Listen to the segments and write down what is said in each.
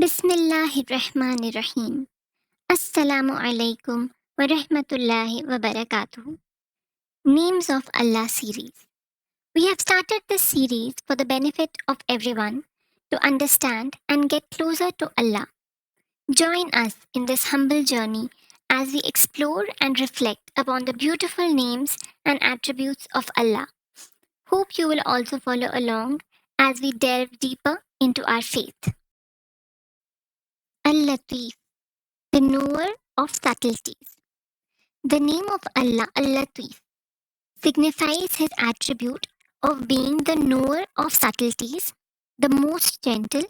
Bismillahirrahmanirrahim. Assalamu alaikum wa rahmatullahi wa barakatuh. Names of Allah series. We have started this series for the benefit of everyone to understand and get closer to Allah. Join us in this humble journey as we explore and reflect upon the beautiful names and attributes of Allah. Hope you will also follow along as we delve deeper into our faith. Al-Latif, the knower of subtleties. The name of Allah, Al-Latif, signifies his attribute of being the knower of subtleties, the most gentle,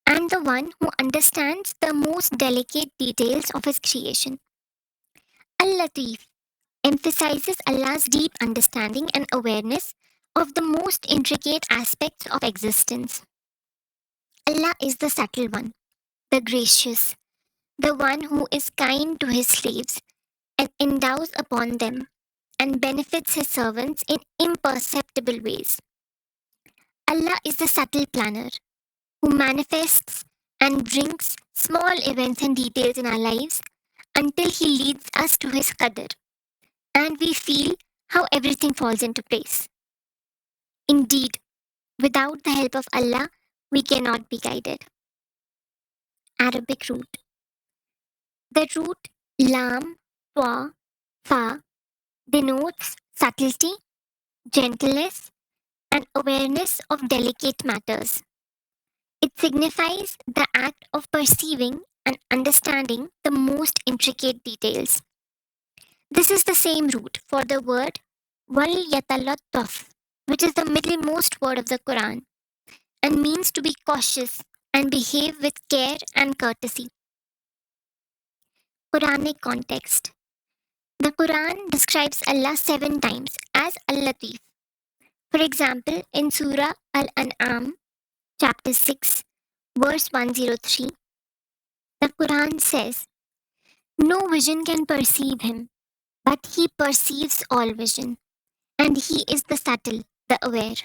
and the one who understands the most delicate details of his creation. Al-Latif emphasizes Allah's deep understanding and awareness of the most intricate aspects of existence. Allah is the subtle one, the gracious, the one who is kind to his slaves and endows upon them and benefits his servants in imperceptible ways. Allah is the subtle planner who manifests and brings small events and details in our lives until he leads us to his qadr and we feel how everything falls into place. Indeed, without the help of Allah, we cannot be guided. Arabic root. The root lam, twa, fa denotes subtlety, gentleness, and awareness of delicate matters. It signifies the act of perceiving and understanding the most intricate details. This is the same root for the word wal yatalattaf, which is the middlemost word of the Quran and means to be cautious and behave with care and courtesy. Quranic context. The Quran describes Allah 7 times as Al-Latif. For example, in Surah Al-An'am, chapter 6, verse 103, the Quran says, "No vision can perceive him, but he perceives all vision, and he is the subtle, the aware."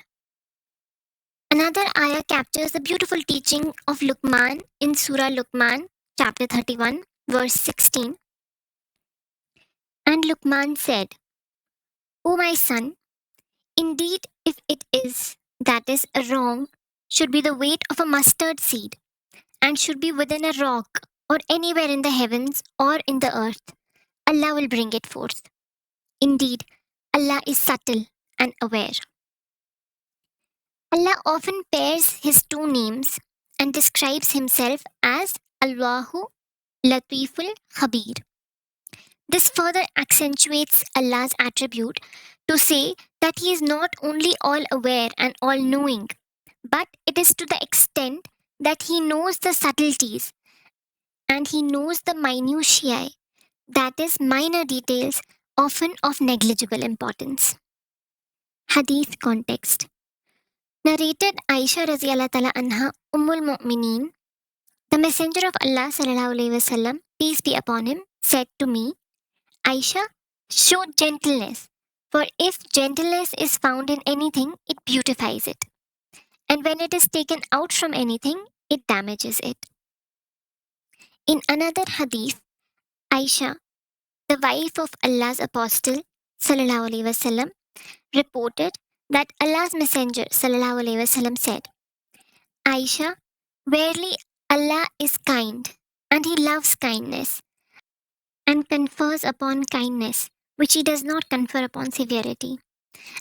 Another ayah captures the beautiful teaching of Luqman in Surah Luqman, chapter 31, verse 16. And Luqman said, "O my son, indeed, if it is, that is, a wrong, should be the weight of a mustard seed, and should be within a rock, or anywhere in the heavens or in the earth, Allah will bring it forth. Indeed, Allah is subtle and aware." Allah often pairs his two names and describes himself as Allahu Latiful Khabir. This further accentuates Allah's attribute to say that he is not only all aware and all knowing, but it is to the extent that he knows the subtleties and he knows the minutiae, that is, minor details often of negligible importance. Hadith context. Narrated Aisha Raziallahu Ta'ala Anha Ummul Mu'mineen, the Messenger of Allah Sallallahu Alaihi Wasallam, peace be upon him, said to me, "Aisha, show gentleness, for if gentleness is found in anything, it beautifies it. And when it is taken out from anything, it damages it." In another hadith, Aisha, the wife of Allah's Apostle Sallallahu Alaihi Wasallam, reported that Allah's Messenger Sallallahu Alaihi Wasallam said, "Aisha, verily Allah is kind, and He loves kindness, and confers upon kindness, which He does not confer upon severity,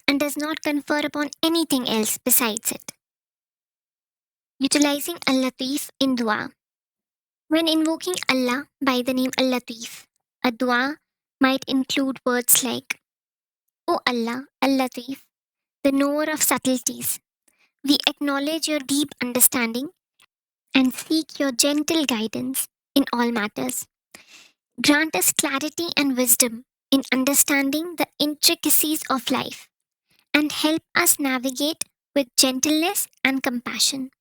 and does not confer upon anything else besides it." Utilizing Al-Latif in dua. When invoking Allah by the name Al-Latif, a dua might include words like, "O Allah, Al-Latif, the knower of subtleties, we acknowledge your deep understanding and seek your gentle guidance in all matters. Grant us clarity and wisdom in understanding the intricacies of life, and help us navigate with gentleness and compassion.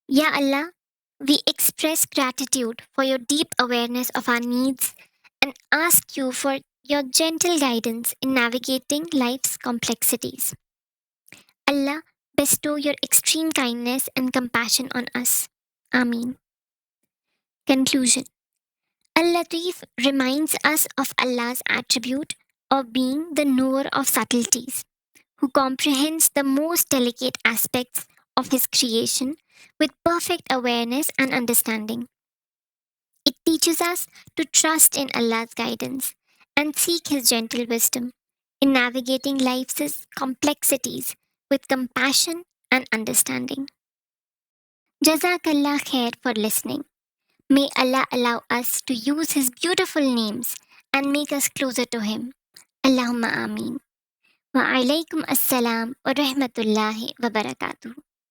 Ya Allah, we express gratitude for your deep awareness of our needs and ask you for your gentle guidance in navigating life's complexities. Allah, bestow your extreme kindness and compassion on us. Ameen." Conclusion. Al-Latif reminds us of Allah's attribute of being the knower of subtleties, who comprehends the most delicate aspects of his creation with perfect awareness and understanding. It teaches us to trust in Allah's guidance and seek his gentle wisdom in navigating life's complexities with compassion and understanding. Jazakallah khair for listening. May Allah allow us to use His beautiful names and make us closer to Him. Allahumma Ameen. Wa alaikum assalam wa rahmatullahi wa barakatuh.